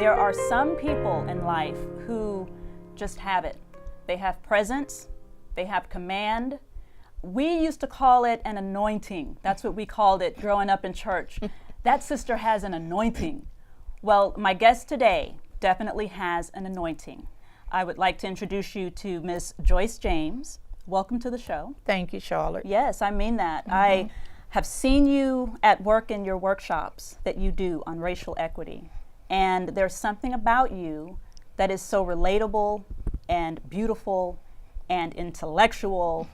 There are some people in life who just have it. They have presence, they have command. We used to call it an anointing. That's what we called it growing up in church. That sister has an anointing. Well, my guest today definitely has an anointing. I would like to introduce you to Miss Joyce James. Welcome to the show. Thank you, Charlotte. Yes, I mean that. I have seen you at work in your workshops that you do on racial equity. And there's something about you that is so relatable and beautiful and intellectual,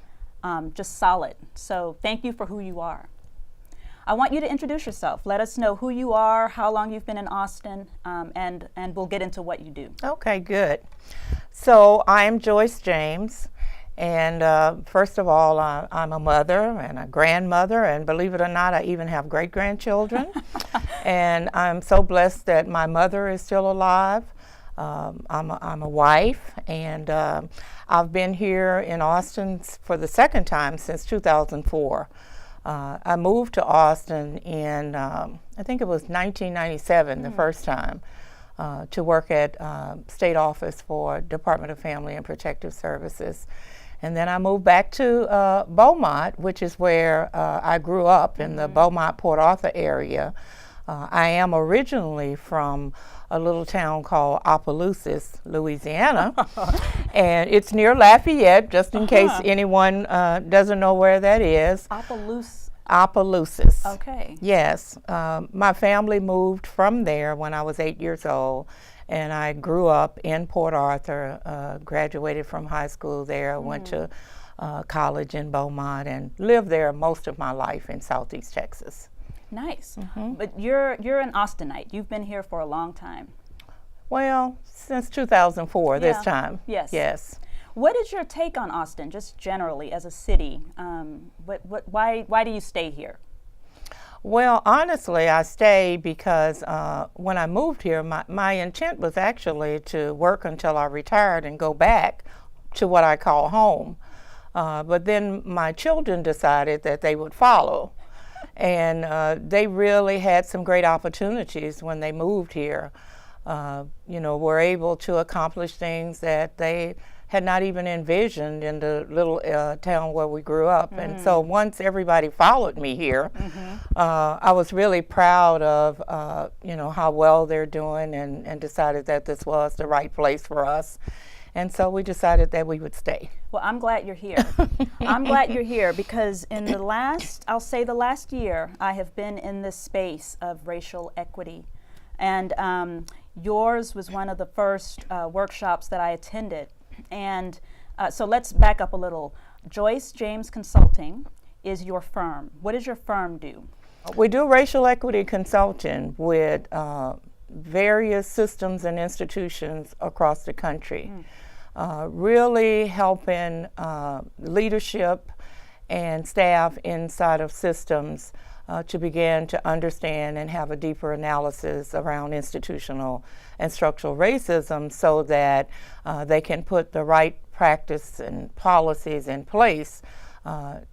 just solid. So thank you for who you are. I want you to introduce yourself. Let us know who you are, how long you've been in Austin, and we'll get into what you do. Okay, good. So I'm Joyce James, and first of all, I'm a mother and a grandmother, and believe it or not, I even have great-grandchildren. And I'm so blessed that my mother is still alive. I'm a wife, and I've been here in Austin for the second time since 2004. I moved to Austin in, I think it was 1997, the first time, to work at State Office for Department of Family and Protective Services. And then I moved back to Beaumont, which is where I grew up in the Beaumont-Port Arthur area. I am originally from a little town called Opelousas, Louisiana, and it's near Lafayette, just in case anyone doesn't know where that is. Opelousas. Okay. Yes. My family moved from there when I was 8 years old, and I grew up in Port Arthur, graduated from high school there, went to college in Beaumont, and lived there most of my life in Southeast Texas. Nice. But you're an Austinite. You've been here for a long time. Well, since 2004, this time. Yes. Yes. What is your take on Austin, just generally as a city? Why do you stay here? Well, honestly, I stay because when I moved here, my intent was actually to work until I retired and go back to what I call home. But then my children decided that they would follow. And they really had some great opportunities when they moved here. Were able to accomplish things that they had not even envisioned in the little town where we grew up. And so once everybody followed me here, I was really proud of, how well they're doing, and decided that this was the right place for us. And so we decided that we would stay. Well, I'm glad you're here. I'm glad you're here because in the last year, I have been in this space of racial equity. And yours was one of the first workshops that I attended. And so let's back up a little. Joyce James Consulting is your firm. What does your firm do? We do racial equity consulting with various systems and institutions across the country. Really helping leadership and staff inside of systems to begin to understand and have a deeper analysis around institutional and structural racism so that they can put the right practice and policies in place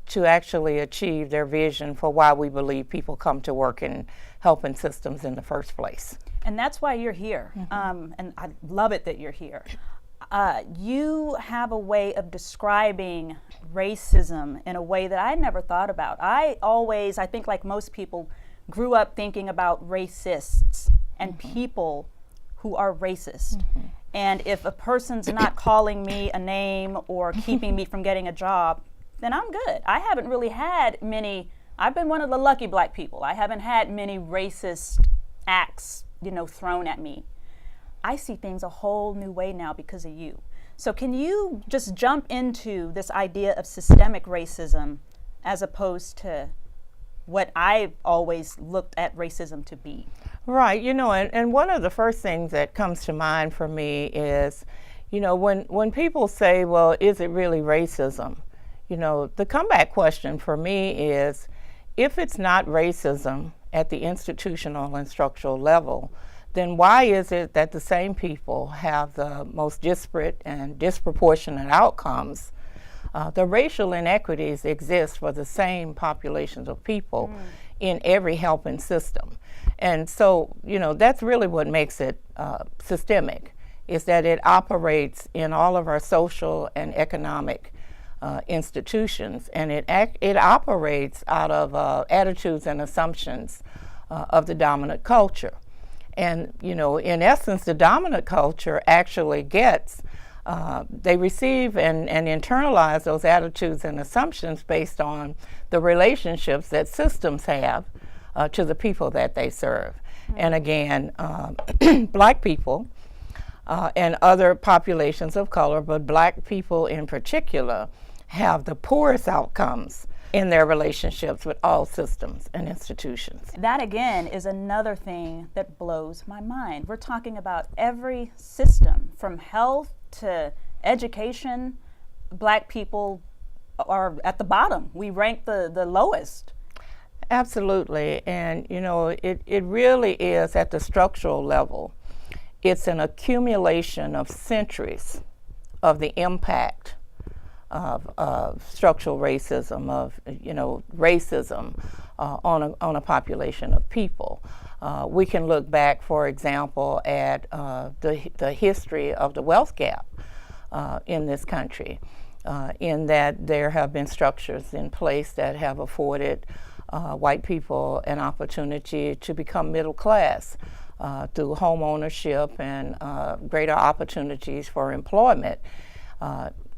to actually achieve their vision for why we believe people come to work in helping systems in the first place. And that's why you're here. And I love it that you're here. You have a way of describing racism in a way that I never thought about. I think like most people, grew up thinking about racists and people who are racist. And if a person's not calling me a name or keeping me from getting a job, then I'm good. I haven't really had many, I've been one of the lucky black people. I haven't had many racist acts, thrown at me. I see things a whole new way now because of you. So can you just jump into this idea of systemic racism as opposed to what I've always looked at racism to be? Right, and one of the first things that comes to mind for me is, when people say, well, is it really racism? The comeback question for me is, if it's not racism at the institutional and structural level, then why is it that the same people have the most disparate and disproportionate outcomes? The racial inequities exist for the same populations of people in every helping system. And so, that's really what makes it systemic, is that it operates in all of our social and economic institutions, and it operates out of attitudes and assumptions of the dominant culture. And, in essence, the dominant culture actually they receive and internalize those attitudes and assumptions based on the relationships that systems have to the people that they serve. And again, Black people and other populations of color, but Black people in particular, have the poorest outcomes in their relationships with all systems and institutions. That again is another thing that blows my mind. We're talking about every system, from health to education. Black people are at the bottom. We rank the lowest. Absolutely, and it really is at the structural level. It's an accumulation of centuries of the impact of structural racism, of racism on a population of people. We can look back, for example, at the history of the wealth gap in this country, in that there have been structures in place that have afforded white people an opportunity to become middle class through home ownership and greater opportunities for employment.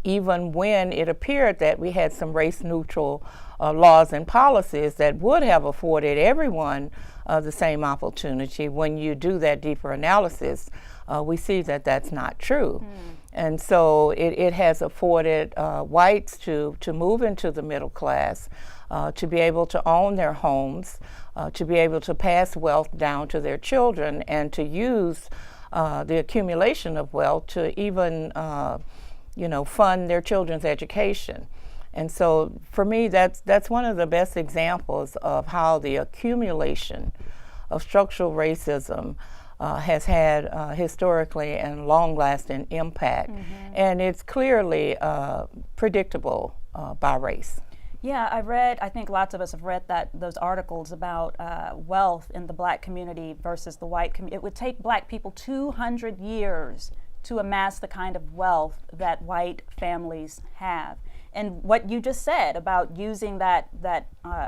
Even when it appeared that we had some race-neutral laws and policies that would have afforded everyone the same opportunity, when you do that deeper analysis, we see that that's not true. And so it has afforded whites to move into the middle class, to be able to own their homes, to be able to pass wealth down to their children, and to use the accumulation of wealth to even fund their children's education. And so for me, that's one of the best examples of how the accumulation of structural racism has had historically and long-lasting impact. And it's clearly predictable by race. Yeah, I think lots of us have read those articles about wealth in the Black community versus the white community. It would take Black people 200 years to amass the kind of wealth that white families have. And what you just said about using that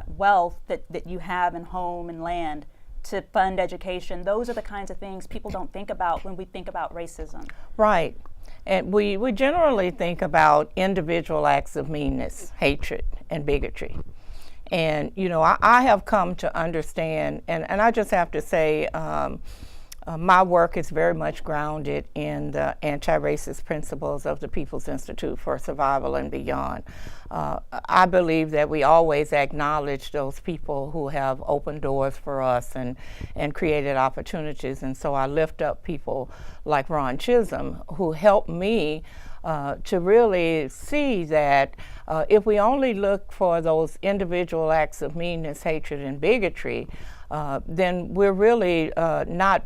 wealth that you have in home and land to fund education, those are the kinds of things people don't think about when we think about racism. Right. And we generally think about individual acts of meanness, hatred, and bigotry. And, I have come to understand, and I just have to say, my work is very much grounded in the anti-racist principles of the People's Institute for Survival and Beyond. I believe that we always acknowledge those people who have opened doors for us and created opportunities. And so I lift up people like Ron Chisholm, who helped me to really see that if we only look for those individual acts of meanness, hatred, and bigotry, then we're really not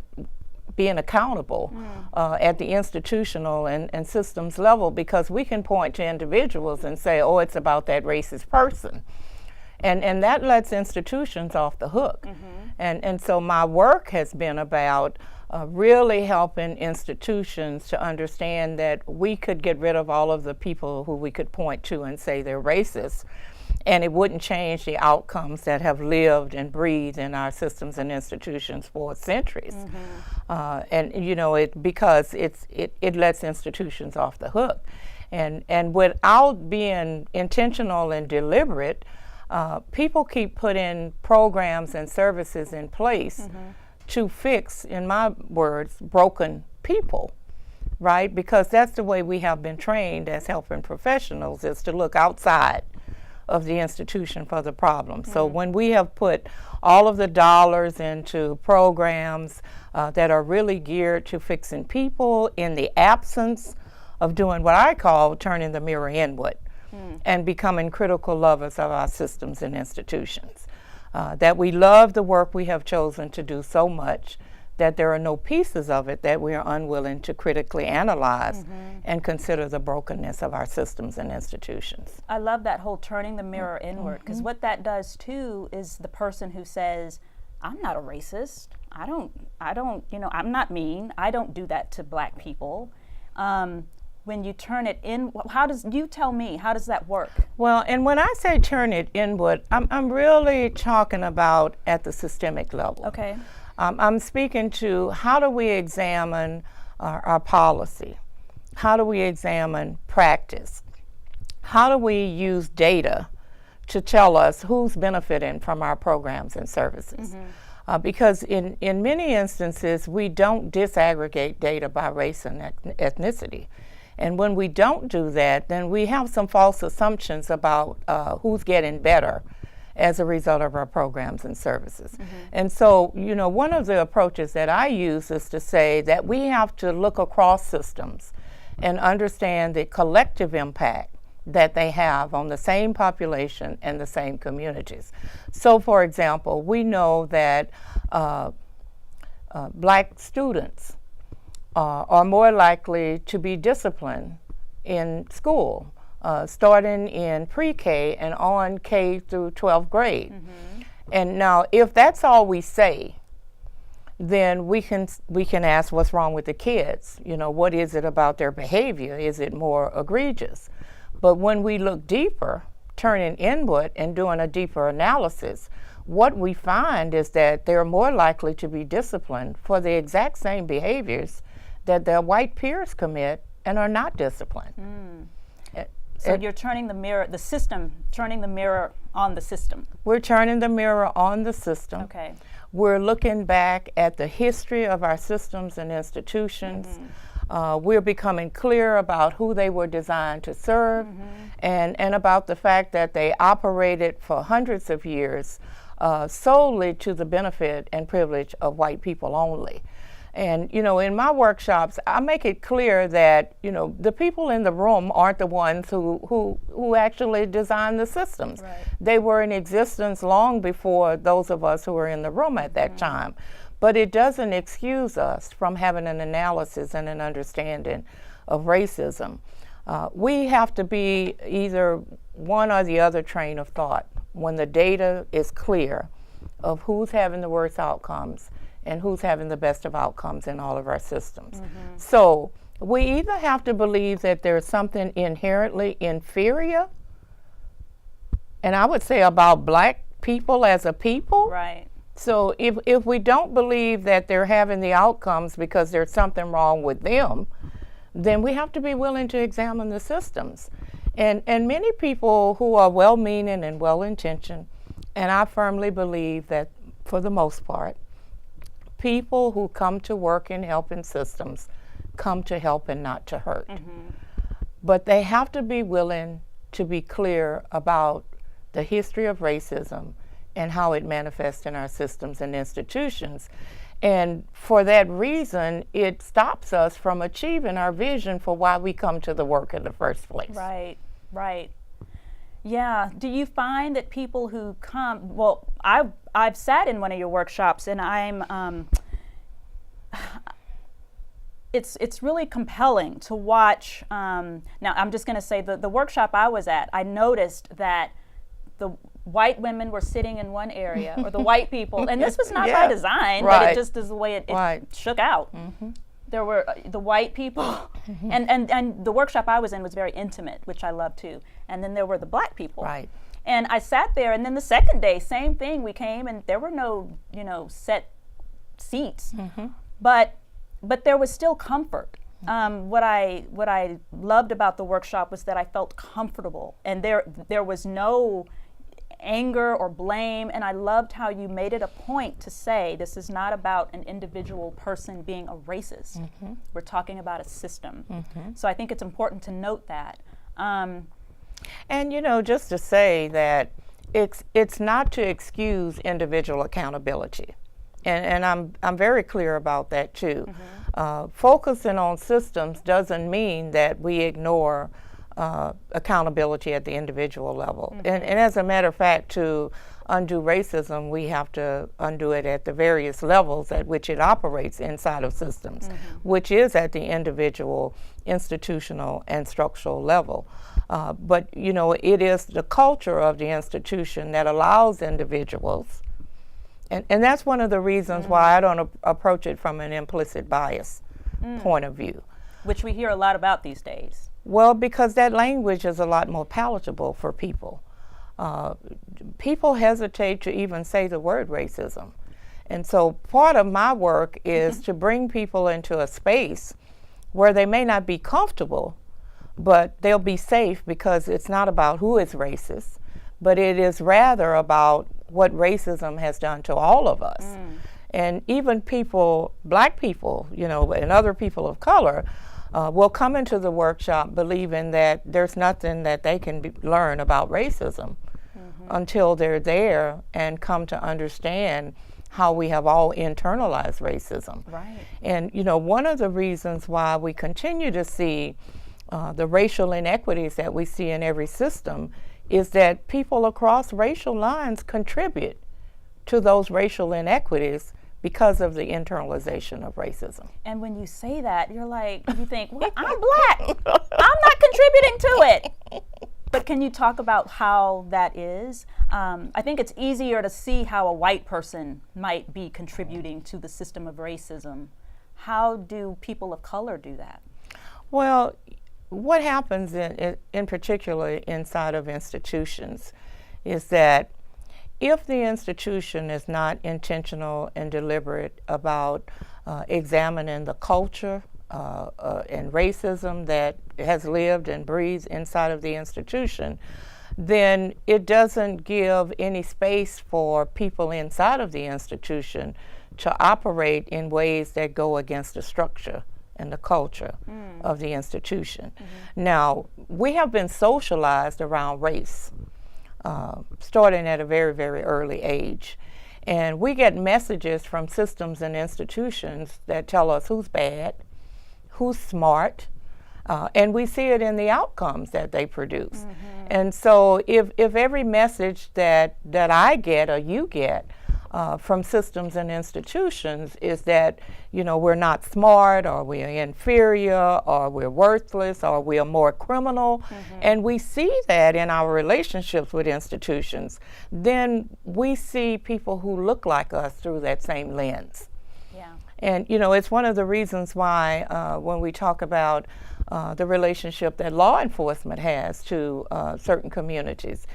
being accountable at the institutional and systems level, because we can point to individuals and say, oh, it's about that racist person. And that lets institutions off the hook. And so my work has been about really helping institutions to understand that we could get rid of all of the people who we could point to and say they're racist, and it wouldn't change the outcomes that have lived and breathed in our systems and institutions for centuries. Because it lets institutions off the hook. And without being intentional and deliberate, people keep putting programs and services in place to fix, in my words, broken people, right? Because that's the way we have been trained as helping professionals, is to look outside of the institution for the problem. So when we have put all of the dollars into programs that are really geared to fixing people in the absence of doing what I call turning the mirror inward and becoming critical lovers of our systems and institutions, that we love the work we have chosen to do so much that there are no pieces of it that we are unwilling to critically analyze and consider the brokenness of our systems and institutions. I love that whole turning the mirror inward, because what that does too is the person who says, I'm not a racist. I don't, I'm not mean. I don't do that to black people. When you turn it in, you tell me, how does that work? Well, and when I say turn it inward, I'm really talking about at the systemic level. Okay. I'm speaking to how do we examine our policy? How do we examine practice? How do we use data to tell us who's benefiting from our programs and services? Because in many instances, we don't disaggregate data by race and ethnicity. And when we don't do that, then we have some false assumptions about who's getting better as a result of our programs and services. And so, one of the approaches that I use is to say that we have to look across systems and understand the collective impact that they have on the same population and the same communities. So, for example, we know that black students are more likely to be disciplined in school, starting in pre-K and on K through 12th grade. And now, if that's all we say, then we can ask what's wrong with the kids. What is it about their behavior? Is it more egregious? But when we look deeper, turning inward and doing a deeper analysis, what we find is that they're more likely to be disciplined for the exact same behaviors that their white peers commit and are not disciplined. So you're turning the mirror, turning the mirror on the system. We're turning the mirror on the system. Okay. We're looking back at the history of our systems and institutions. We're becoming clear about who they were designed to serve and about the fact that they operated for hundreds of years solely to the benefit and privilege of white people only. And, in my workshops, I make it clear that, the people in the room aren't the ones who actually designed the systems. Right. They were in existence long before those of us who were in the room at that time. But it doesn't excuse us from having an analysis and an understanding of racism. We have to be either one or the other train of thought when the data is clear of who's having the worst outcomes and who's having the best of outcomes in all of our systems. So we either have to believe that there's something inherently inferior, and I would say about black people as a people. Right. So if we don't believe that they're having the outcomes because there's something wrong with them, then we have to be willing to examine the systems. And many people who are well-meaning and well-intentioned, and I firmly believe that for the most part, people who come to work in helping systems come to help and not to hurt. But they have to be willing to be clear about the history of racism and how it manifests in our systems and institutions. And for that reason, it stops us from achieving our vision for why we come to the work in the first place. Right, right. Yeah. Do you find that people who come, well, I've sat in one of your workshops and it's really compelling to watch. Now I'm just going to say the workshop I was at, I noticed that the white women were sitting in one area, or the white people, and this was not by design, but it just is the way it shook out. There were the white people, and the workshop I was in was very intimate, which I love too. And then there were the black people. Right. And I sat there, and then the second day, same thing. We came, and there were no, set seats, but there was still comfort. What I loved about the workshop was that I felt comfortable, and there was no anger or blame, and I loved how you made it a point to say this is not about an individual person being a racist. We're talking about a system. So I think it's important to note that. And just to say that it's not to excuse individual accountability, and I'm very clear about that too. Focusing on systems doesn't mean that we ignore accountability at the individual level. And as a matter of fact, to undo racism, we have to undo it at the various levels at which it operates inside of systems, which is at the individual, institutional, and structural level. But it is the culture of the institution that allows individuals And that's one of the reasons why I don't approach it from an implicit bias point of view. Which we hear a lot about these days. Well, because that language is a lot more palatable for people. People hesitate to even say the word racism. And so part of my work is to bring people into a space where they may not be comfortable, but they'll be safe, because it's not about who is racist, but it is rather about what racism has done to all of us. And even people, black people, you know, and other people of color, will come into the workshop believing that there's nothing that they can learn about racism until they're there and come to understand how we have all internalized racism. Right. And, you know, one of the reasons why we continue to see the racial inequities that we see in every system is that people across racial lines contribute to those racial inequities because of the internalization of racism. And when you say that, you're like, you think, well, I'm black. I'm not contributing to it. But can you talk about how that is? I think it's easier to see how a white person might be contributing to the system of racism. How do people of color do that? Well, what happens in particular inside of institutions is that if the institution is not intentional and deliberate about examining the culture and racism that has lived and breathes inside of the institution, then it doesn't give any space for people inside of the institution to operate in ways that go against the structure and the culture of the institution. Now, we have been socialized around race, starting at a very, very early age. And we get messages from systems and institutions that tell us who's bad, who's smart, and we see it in the outcomes that they produce. And so if every message that I get or you get from systems and institutions is that, you know, we're not smart, or we're inferior, or we're worthless, or we're more criminal, and we see that in our relationships with institutions, then we see people who look like us through that same lens. Yeah. And, you know, it's one of the reasons why when we talk about the relationship that law enforcement has to certain communities,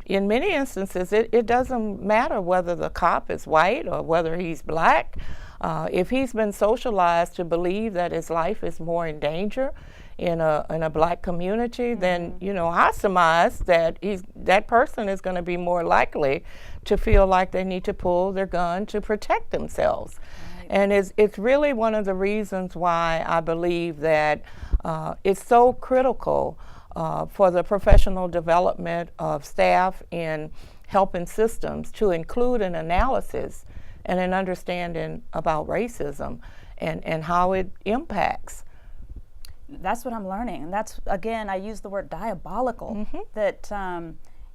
in many instances, it doesn't matter whether the cop is white or whether he's black. If he's been socialized to believe that his life is more in danger in a black community, then, you know, I surmise that that person is going to be more likely to feel like they need to pull their gun to protect themselves. And it's really one of the reasons why I believe that it's so critical for the professional development of staff in helping systems to include an analysis and an understanding about racism and how it impacts. That's what I'm learning. And that's, again, I use the word diabolical, that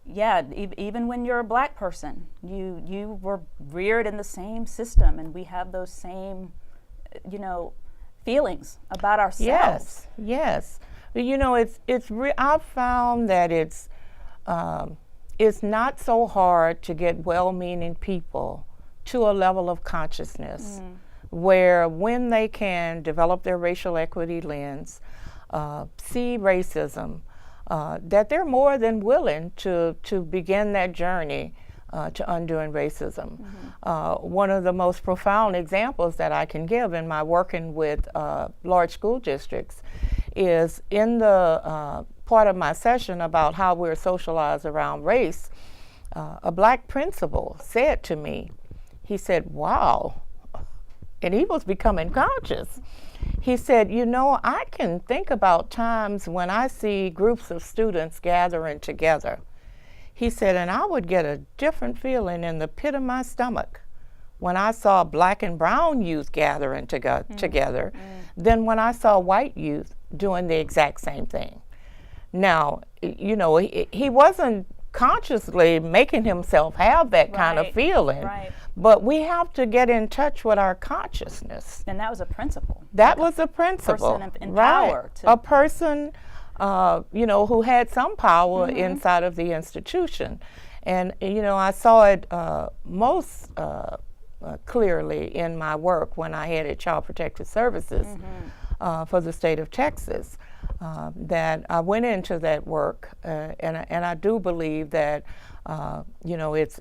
yeah, even when you're a black person, you were reared in the same system, and we have those same, you know, feelings about ourselves. Yes. You know, I've found that it's not so hard to get well-meaning people to a level of consciousness where, when they can develop their racial equity lens, see racism, that they're more than willing to begin that journey to undoing racism. One of the most profound examples that I can give in my working with large school districts is in the part of my session about how we're socialized around race. A black principal said to me, he said, "Wow," and he was becoming conscious. He said, "You know, I can think about times when I see groups of students gathering together." He said, "And I would get a different feeling in the pit of my stomach when I saw black and brown youth gathering together than when I saw white youth doing the exact same thing." Now, you know, he wasn't consciously making himself have that kind of feeling, but we have to get in touch with our consciousness. And that was a principle. That was a principle. Person in power. A person, you know, who had some power inside of the institution. And, you know, I saw it most clearly in my work when I headed Child Protective Services for the state of Texas. That I went into that work, and I do believe that you know, it's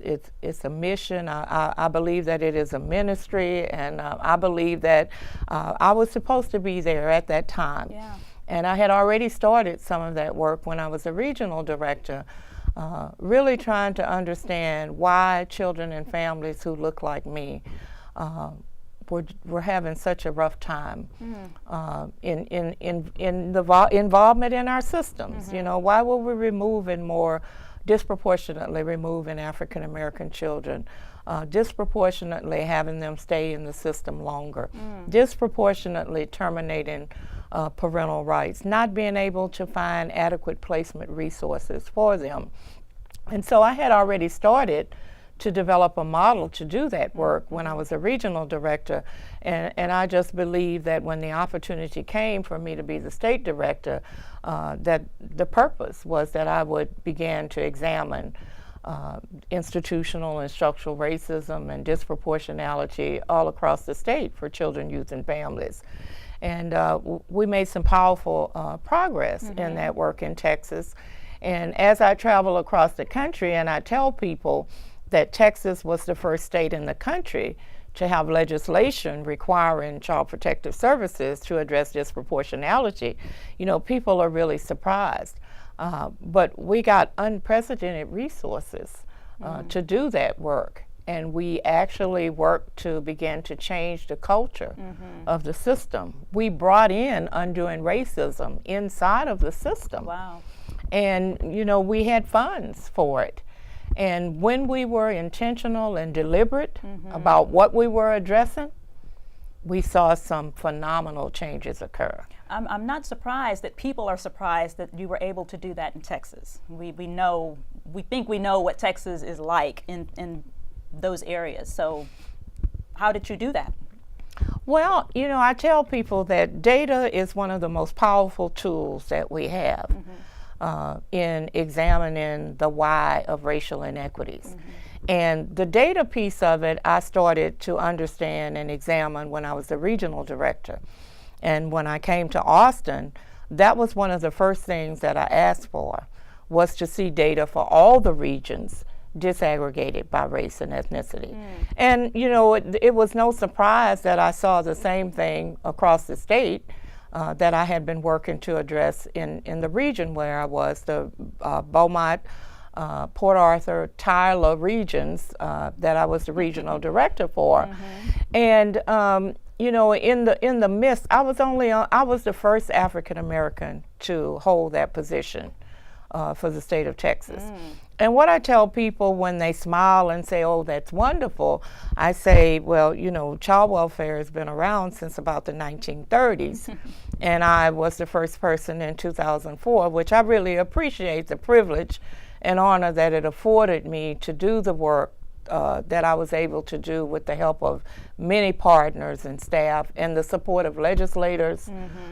a mission. I believe that it is a ministry, and I believe that I was supposed to be there at that time. Yeah. And I had already started some of that work when I was a regional director, really trying to understand why children and families who look like me were having such a rough time in the involvement in our systems. You know, why were we disproportionately removing African American children, disproportionately having them stay in the system longer, disproportionately terminating parental rights, not being able to find adequate placement resources for them. And so I had already started to develop a model to do that work when I was a regional director, and I just believed that when the opportunity came for me to be the state director, that the purpose was that I would begin to examine institutional and structural racism and disproportionality all across the state for children, youth, and families. And we made some powerful progress in that work in Texas. And as I travel across the country and I tell people that Texas was the first state in the country to have legislation requiring Child Protective Services to address disproportionality, you know, people are really surprised. But we got unprecedented resources to do that work. And we actually worked to begin to change the culture of the system. We brought in undoing racism inside of the system. Wow. And, you know, we had funds for it. And when we were intentional and deliberate about what we were addressing, we saw some phenomenal changes occur. I'm not surprised that people are surprised that you were able to do that in Texas. We think we know what Texas is like in those areas. So how did you do that? Well, you know, I tell people that data is one of the most powerful tools that we have in examining the why of racial inequities. And the data piece of it, I started to understand and examine when I was the regional director. And when I came to Austin, that was one of the first things that I asked for, was to see data for all the regions disaggregated by race and ethnicity. And, you know, it was no surprise that I saw the same thing across the state that I had been working to address in the region where I was, the Beaumont, Port Arthur, Tyler regions that I was the regional director for. And you know, in the midst, I was the first African American to hold that position for the state of Texas. And what I tell people when they smile and say, "Oh, that's wonderful," I say, well, you know, child welfare has been around since about the 1930s. And I was the first person in 2004, which I really appreciate the privilege and honor that it afforded me to do the work that I was able to do with the help of many partners and staff and the support of legislators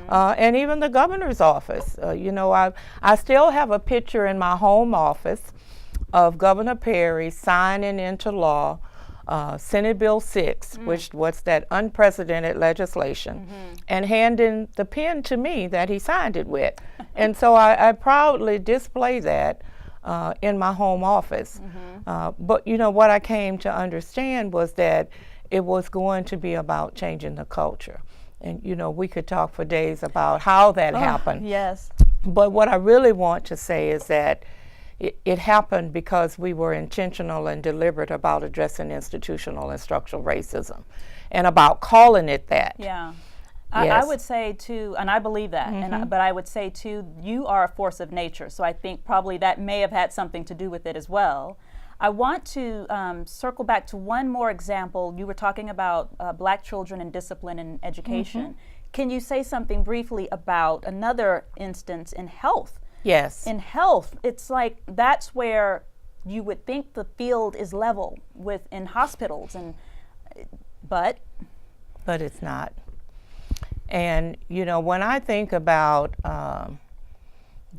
and even the governor's office. You know, I still have a picture in my home office of Governor Perry signing into law Senate Bill 6, which was that unprecedented legislation, and handing the pen to me that he signed it with. And so I proudly display that in my home office. But you know, what I came to understand was that it was going to be about changing the culture. And you know, we could talk for days about how that happened. Yes. But what I really want to say is that it happened because we were intentional and deliberate about addressing institutional and structural racism and about calling it that. Yeah. Yes. I would say too, and I believe that, but I would say too, you are a force of nature. So I think probably that may have had something to do with it as well. I want to circle back to one more example. You were talking about Black children and discipline and education. Can you say something briefly about another instance in health? Yes. In health, it's like that's where you would think the field is level with in hospitals, but it's not. And you know, when I think about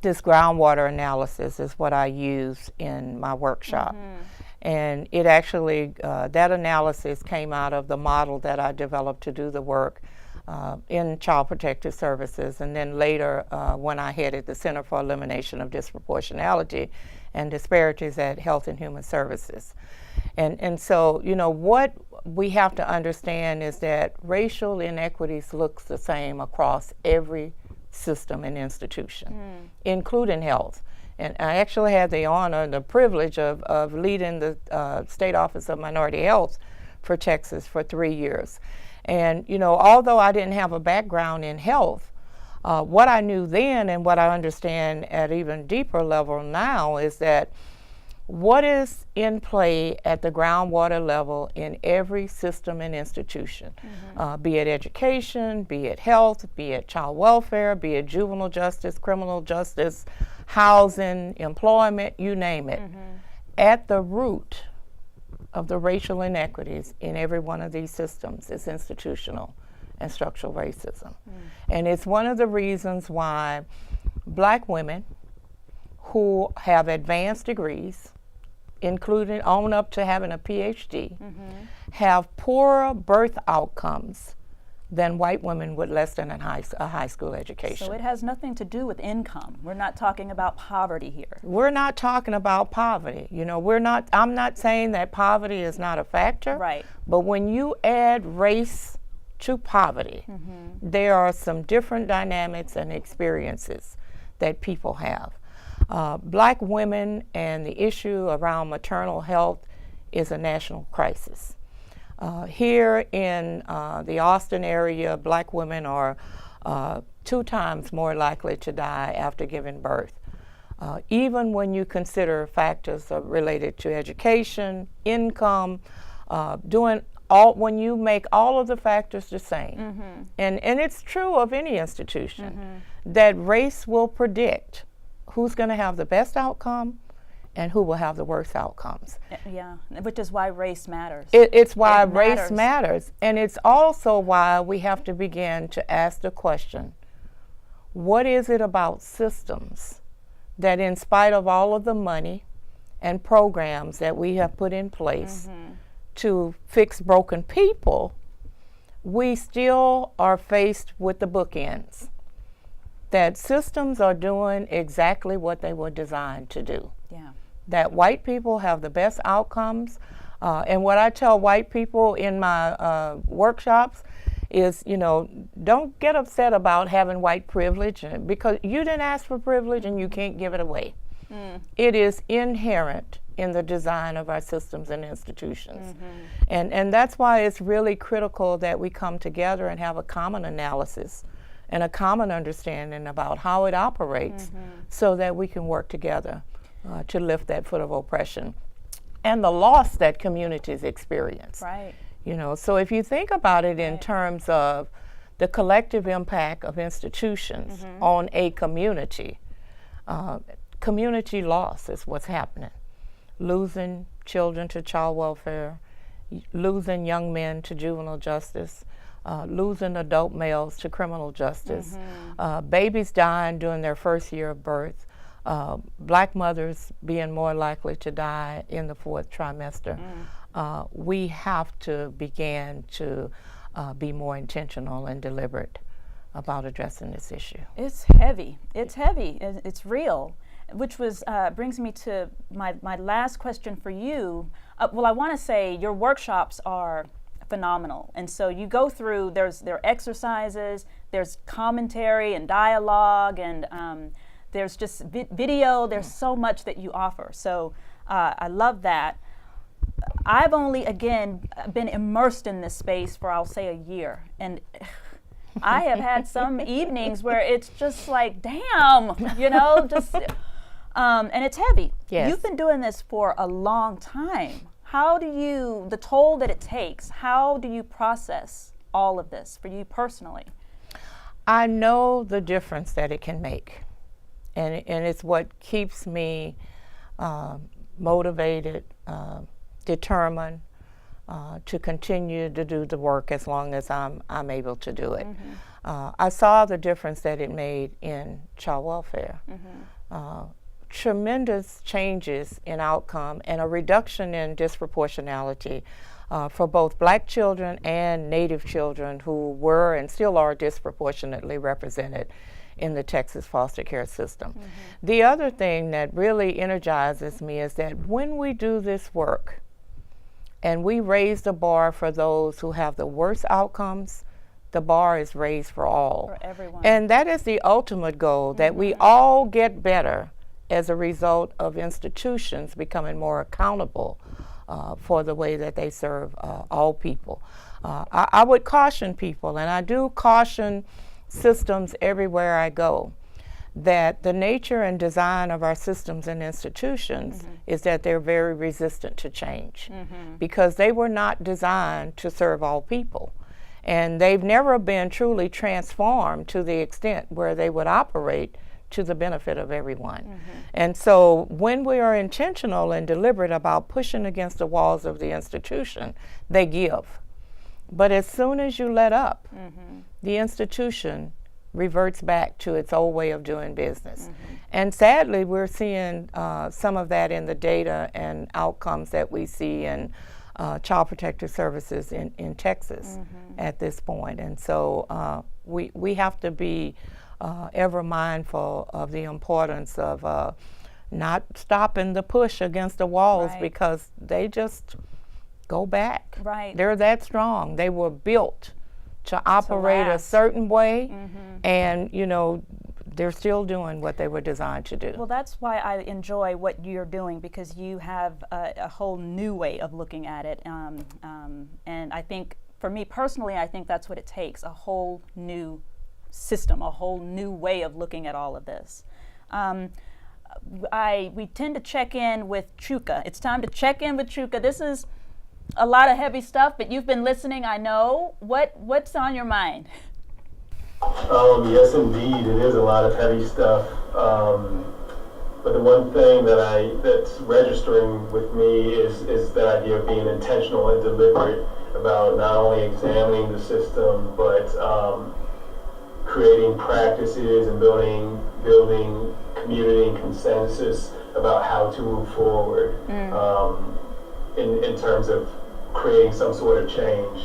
this groundwater analysis is what I use in my workshop. And it actually, that analysis came out of the model that I developed to do the work in Child Protective Services, and then later when I headed the Center for Elimination of Disproportionality and Disparities at Health and Human Services. And so, you know, what we have to understand is that racial inequities looks the same across every system and institution, including health. And I actually had the honor and the privilege of leading the State Office of Minority Health for Texas for 3 years. And, you know, although I didn't have a background in health, what I knew then and what I understand at even deeper level now is that what is in play at the groundwater level in every system and institution, be it education, be it health, be it child welfare, be it juvenile justice, criminal justice, housing, employment, you name it. At the root of the racial inequities in every one of these systems is institutional and structural racism. And it's one of the reasons why Black women who have advanced degrees, including on up to having a PhD, have poorer birth outcomes than white women with less than a high school education. So it has nothing to do with income. We're not talking about poverty here. We're not talking about poverty. You know, I'm not saying that poverty is not a factor. Right. But when you add race to poverty, there are some different dynamics and experiences that people have. Black women and the issue around maternal health is a national crisis. Here in the Austin area, Black women are 2 times more likely to die after giving birth. Even when you consider factors related to education, income, when you make all of the factors the same. And it's true of any institution that race will predict who's going to have the best outcome and who will have the worst outcomes. Yeah, which is why race matters. It's why race matters. And it's also why we have to begin to ask the question, what is it about systems that in spite of all of the money and programs that we have put in place to fix broken people, we still are faced with the bookends? That systems are doing exactly what they were designed to do. Yeah. That white people have the best outcomes. And what I tell white people in my workshops is, you know, don't get upset about having white privilege because you didn't ask for privilege and you can't give it away. It is inherent in the design of our systems and institutions. And that's why it's really critical that we come together and have a common analysis and a common understanding about how it operates so that we can work together to lift that foot of oppression and the loss that communities experience. Right. You know, so if you think about it in terms of the collective impact of institutions on a community, community loss is what's happening. Losing children to child welfare, losing young men to juvenile justice, losing adult males to criminal justice, babies dying during their first year of birth, Black mothers being more likely to die in the 4th trimester. We have to begin to be more intentional and deliberate about addressing this issue. It's heavy. It's heavy. It's real. Which brings me to my last question for you. Well, I want to say your workshops are phenomenal. And so you go through, there are exercises, there's commentary and dialogue, and there's just video, there's so much that you offer. So I love that. I've only, again, been immersed in this space for, I'll say, a year. And I have had some evenings where it's just like, damn, you know, just, and it's heavy. Yes. You've been doing this for a long time. How do you, the toll that it takes, how do you process all of this for you personally? I know the difference that it can make. And it's what keeps me motivated, determined to continue to do the work as long as I'm able to do it. I saw the difference that it made in child welfare. Tremendous changes in outcome and a reduction in disproportionality for both Black children and Native children who were and still are disproportionately represented in the Texas foster care system. The other thing that really energizes me is that when we do this work and we raise the bar for those who have the worst outcomes, the bar is raised for all. For everyone. And that is the ultimate goal, that we all get better as a result of institutions becoming more accountable for the way that they serve all people. I would caution people, and I do caution systems everywhere I go, that the nature and design of our systems and institutions is that they're very resistant to change because they were not designed to serve all people. And they've never been truly transformed to the extent where they would operate to the benefit of everyone. And so when we are intentional and deliberate about pushing against the walls of the institution, they give. But as soon as you let up, the institution reverts back to its old way of doing business. And sadly, we're seeing some of that in the data and outcomes that we see in Child Protective Services in Texas at this point. And so we have to be ever mindful of the importance of not stopping the push against the walls because they just go back. They're that strong. They were built to operate a certain way, and you know, they're still doing what they were designed to do. Well, that's why I enjoy what you're doing, because you have a whole new way of looking at it, and I think for me personally, I think that's what it takes, a whole new system, a whole new way of looking at all of this. We tend to check in with Chuka. It's time to check in with Chuka. This is a lot of heavy stuff, but you've been listening, I know. What's on your mind? Yes, indeed, it is a lot of heavy stuff. But the one thing that's registering with me is the idea of being intentional and deliberate about not only examining the system, but creating practices and building community and consensus about how to move forward in terms of creating some sort of change.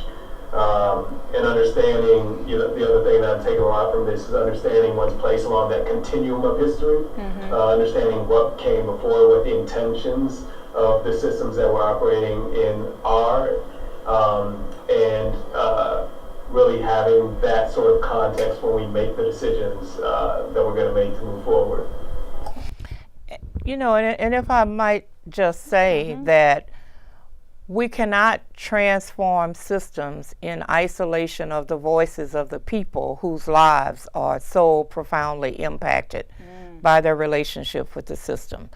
And understanding, you know, the other thing that I'm taking a lot from this is understanding one's place along that continuum of history, understanding what came before, what the intentions of the systems that we're operating in are, and really having that sort of context when we make the decisions that we're going to make to move forward. You know, and if I might just say that we cannot transform systems in isolation of the voices of the people whose lives are so profoundly impacted by their relationship with the system.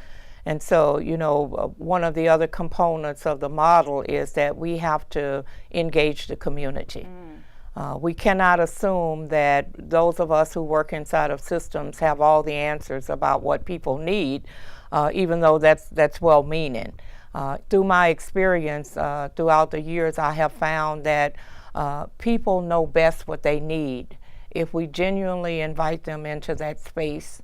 And so, you know, one of the other components of the model is that we have to engage the community. We cannot assume that those of us who work inside of systems have all the answers about what people need, even though that's well-meaning. Through my experience throughout the years, I have found that people know best what they need if we genuinely invite them into that space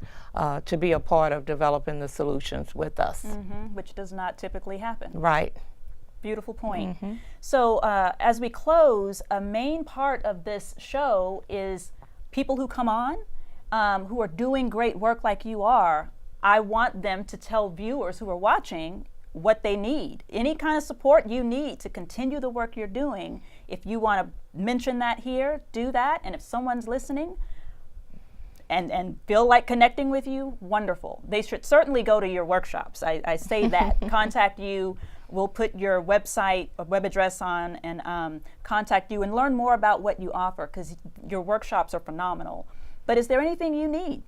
to be a part of developing the solutions with us. Which does not typically happen. Right. Beautiful point. So as we close, a main part of this show is people who come on, who are doing great work like you are. I want them to tell viewers who are watching what they need. Any kind of support you need to continue the work you're doing. If you want to mention that here, do that. And if someone's listening and feel like connecting with you, wonderful. They should certainly go to your workshops. I say that. Contact you. We'll put your website or web address on and contact you and learn more about what you offer, because your workshops are phenomenal. But is there anything you need?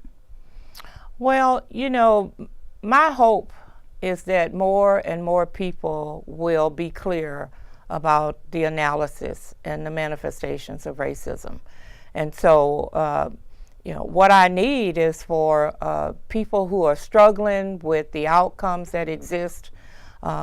Well, you know, my hope is that more and more people will be clear about the analysis and the manifestations of racism. And so, you know, what I need is for people who are struggling with the outcomes that exist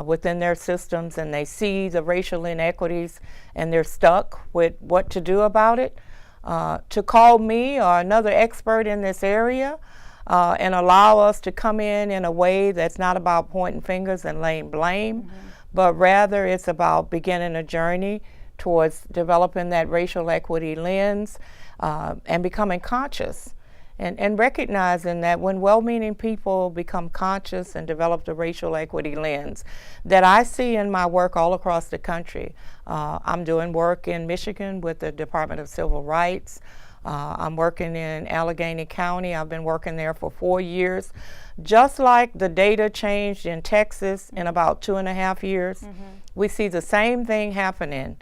within their systems, and they see the racial inequities and they're stuck with what to do about it. to call me or another expert in this area and allow us to come in a way that's not about pointing fingers and laying blame, but rather it's about beginning a journey towards developing that racial equity lens and becoming conscious and recognizing that when well-meaning people become conscious and develop the racial equity lens that I see in my work all across the country. I'm doing work in Michigan with the Department of Civil Rights. I'm working in Allegheny County. I've been working there for 4 years. Just like the data changed in Texas in about 2.5 years, we see the same thing happening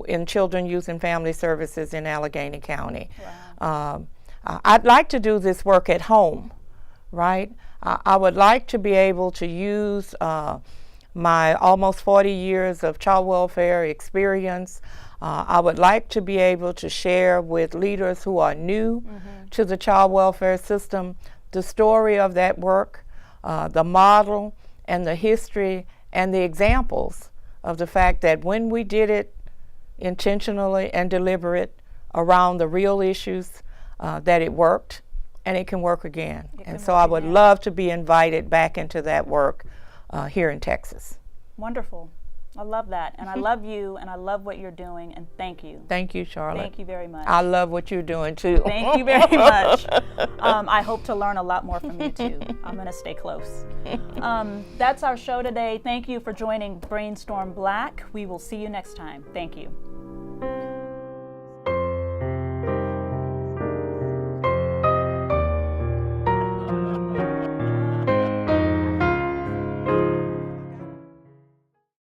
in Children, Youth, and Family Services in Allegheny County. Wow. I'd like to do this work at home, right? I would like to be able to use my almost 40 years of child welfare experience. I would like to be able to share with leaders who are new to the child welfare system the story of that work, the model and the history and the examples of the fact that when we did it intentionally and deliberate around the real issues, that it worked and it can work again. And so I would love to be invited back into that work here in Texas. Wonderful. I love that. And I love you and I love what you're doing, and thank you. Thank you, Charlotte. Thank you very much. I love what you're doing too. Thank you very much. I hope to learn a lot more from you too. I'm going to stay close. That's our show today. Thank you for joining Brainstorm Black. We will see you next time. Thank you.